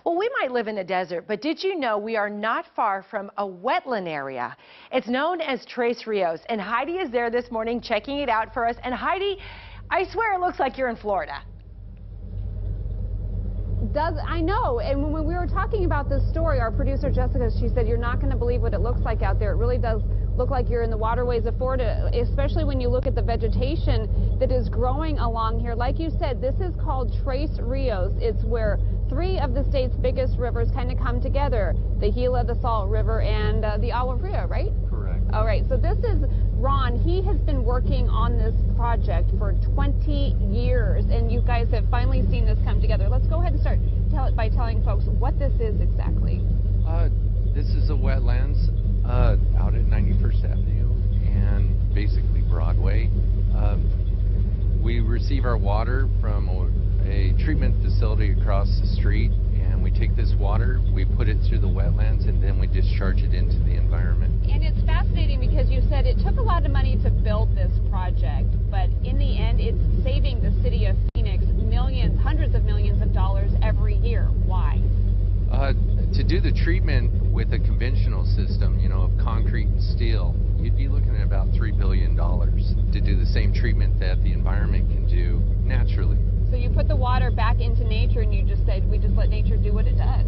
Well, we might live in the desert, but did you know we are not far from a wetland area? It's known as Tres Rios, and Heidi is there this morning checking it out for us. And Heidi, I swear it looks like you're in Florida. I know, and when we were talking about this story, our producer Jessica, she said you're not going to believe what it looks like out there. It really does look like you're in the waterways of Florida, especially when you look at the vegetation that is growing along here. Like you said, this is called Tres Rios. It's where three of the state's biggest rivers kind of come together: the Gila, the Salt River, and the Agua Fria, right? Correct. All right, so this is Ron. He has been working on this project for 20 years, and you guys have finally seen this come together. Let's go ahead and start by telling folks what this is exactly. This is a wetlands out at 91st Avenue and basically Broadway. We receive our water from a treatment facility across the street, and we take this water, we put it through the wetlands, and then we discharge it into the environment. And it's fascinating because you said it took a lot of money to build this project, but in the end it's saving the city of Phoenix millions, hundreds of millions of dollars every year. Why? To do the treatment with a conventional system, you know, of concrete and steel, you'd be looking at about $3 billion to do the same treatment that the environment can do naturally. So you put the water back into nature, and you just said we just let nature do what it does.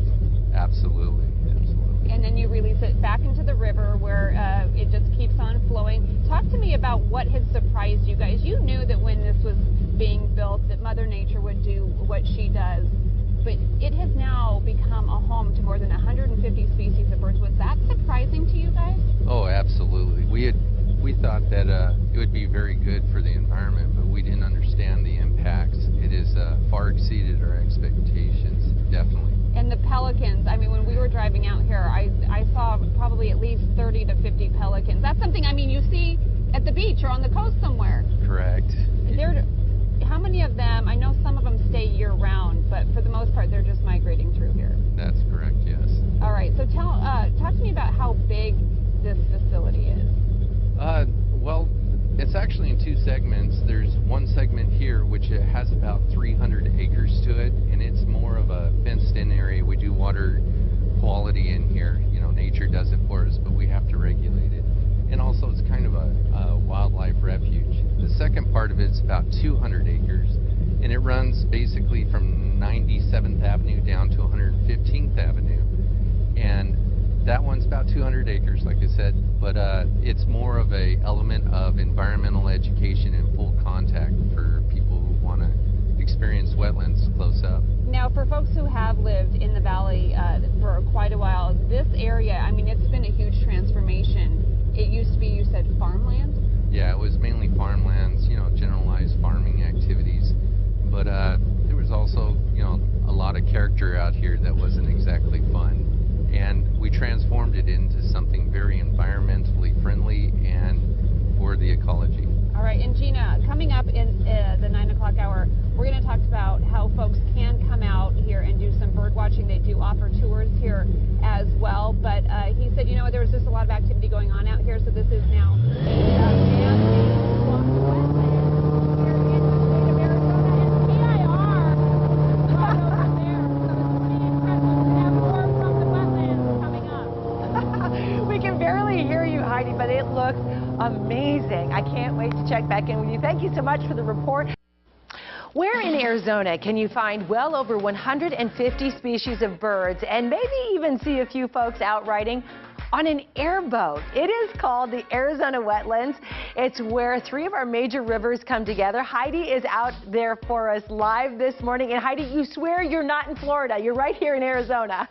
Absolutely, absolutely. And then you release it back into the river where it just keeps on flowing. Talk to me about what has surprised you guys. You knew that when this was being built that Mother Nature would do what she does, but it has now become a home to more than 150 species of birds. Was that surprising to you guys? Oh, absolutely. We thought that it would be very good for the environment, but we didn't understand the impacts. It has far exceeded our expectations, definitely. And the pelicans, I mean, when we were driving out here, I saw probably at least 30 to 50 pelicans. That's something, I mean, you see at the beach or on the coast somewhere. Correct. How many of them, I know some of them stay year-round, but for the most part, they're just migrating through here. That's correct, yes. All right, so talk to me about how big this facility is. Well, it's actually in two segments. There's one segment here which has about 300 acres to it, and it's more of a fenced-in area. We do water quality in here. You know, nature does it for us, but we have to regulate it. And also, it's kind of a wildlife refuge. The second part of it's about 200 acres, and it runs basically from 97th Avenue down to 115th Avenue. And that one's about 200 acres, like I said, but it's more of a element of environmental education and full contact for people who want to experience wetlands close up. Now, for folks who have lived in the valley for quite a while, this area, I mean, it's been a huge transformation. It used to be, you said, farmland? Yeah, it was mainly farmlands, you know, generalized farming activities, but there was also, you know, a lot of character out here that wasn't exactly fun. And we transformed it into something very environmentally friendly and for the ecology. All right, and Gina, coming up in the 9 o'clock hour, we're going to talk about how folks can come out here and do some bird watching. They do offer tours here as well, but he said, you know, there was just a lot of activity going on out here, so this is now Heidi, but it looks amazing. I can't wait to check back in with you. Thank you so much for the report. Where in Arizona can you find well over 150 species of birds and maybe even see a few folks out riding on an airboat? It is called the Arizona Wetlands. It's where three of our major rivers come together. Heidi is out there for us live this morning. And Heidi, you swear you're not in Florida. You're right here in Arizona.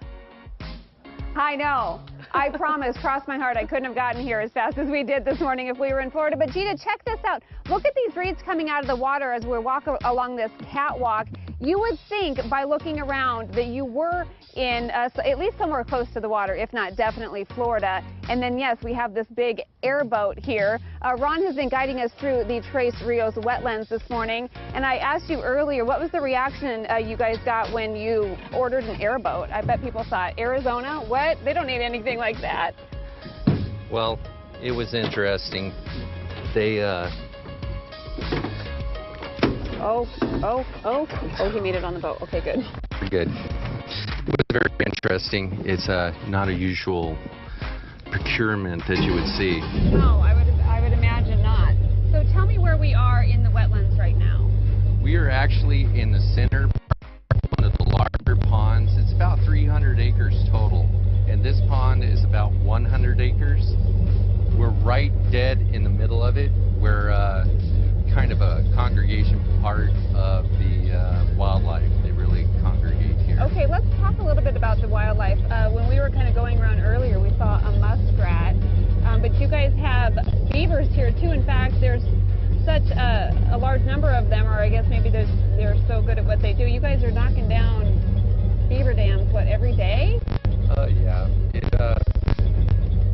I know. I promise, cross my heart, I couldn't have gotten here as fast as we did this morning if we were in Florida. But Gina, check this out. Look at these reeds coming out of the water as we walk along this catwalk. You would think by looking around that you were in at least somewhere close to the water, if not definitely Florida. And then, yes, we have this big airboat here. Ron has been guiding us through the Tres Rios Wetlands this morning. And I asked you earlier, what was the reaction you guys got when you ordered an airboat? I bet people thought, Arizona? What? They don't need anything like that. Well, it was interesting. They Oh, he made it on the boat. Okay, good. Good. It was very interesting. It's not a usual procurement that you would see. No, I would imagine not. So tell me where we are in the wetlands right now. We are actually in the center, one of the larger ponds. It's about 300 acres total, and this pond is about 100 acres. We're right dead in the middle of it. We're kind of a congregation part of the wildlife. They really congregate here. Okay, let's talk a little bit about the wildlife. When we were kind of going around earlier, we saw a muskrat, but you guys have beavers here too. In fact, there's such a large number of them, or I guess maybe they're so good at what they do. You guys are knocking down beaver dams, what, every day? Yeah.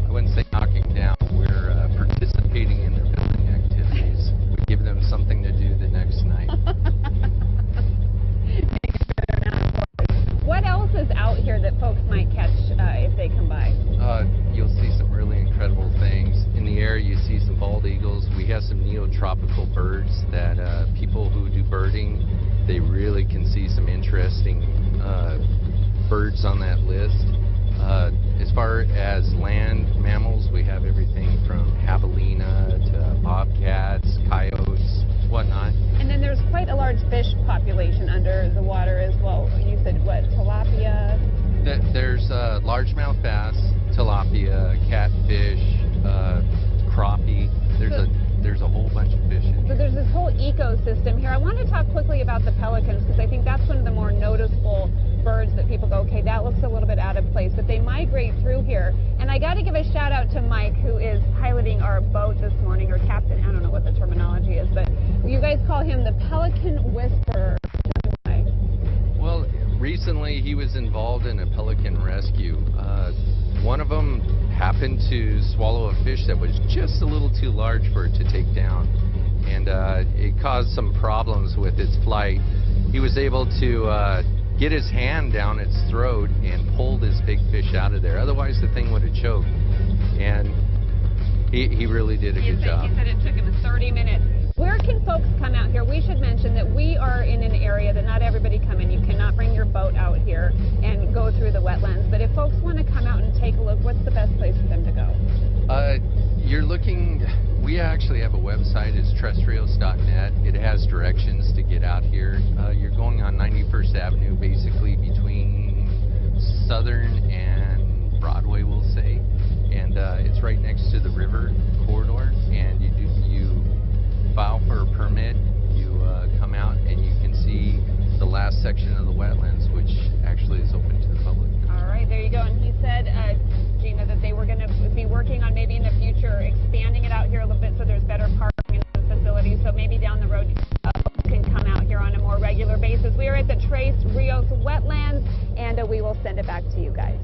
I wouldn't say knocking down. We're participating in their building activities. We give them something to do the next night. What else is out here that folks might catch if they come by? You'll see some really incredible things. In the air, you see some bald eagles. We have some neotropical birds that people who do birding, they really can see some interesting birds on that list. As far as land mammals, we have everything from javelina to bobcats, coyotes, whatnot. And then there's quite a large fish population under the water as well. You said, what, tilapia? There's largemouth bass, tilapia, catfish, crappie. There's a whole bunch of fish in So here. there's this whole ecosystem here. I want to talk quickly about the pelicans because I think that's one of the more noticeable birds that people go, okay, that looks a little bit out of place, but they migrate through here. And I got to give a shout out to Mike, who is piloting our boat this morning, or captain, I don't know what the terminology is, but you guys call him the Pelican Whisperer. Why? Well, recently he was involved in a pelican rescue. One of them happened to swallow a fish that was just a little too large for it to take down, and it caused some problems with its flight. He was able to get his hand down its throat and pulled this big fish out of there. Otherwise, the thing would have choked. And he really did a good job. He said it took him 30 minutes. Where can folks come out here? We should mention that we are in an area that not everybody come in. You cannot bring your boat out here and go through the wetlands. But if folks want to come out and take a look, what's the best place for them to go? We actually have a website. It's terrestrials.net. It has directions to get out here. You're going on 91st Avenue, basically between Southern and Broadway, we'll say. And it's right next to the river corridor. And you file for a permit. You come out and you can see the last section of the wetlands, which actually is open to the public. All right, there you go. And he said, Gina, that they were going to be working on maybe in the future expanding it out here a little bit so there's better parking in the facility. So maybe down the road, folks can come out here on a more regular basis. We are at the Rios Wetlands, and we will send it back to you guys.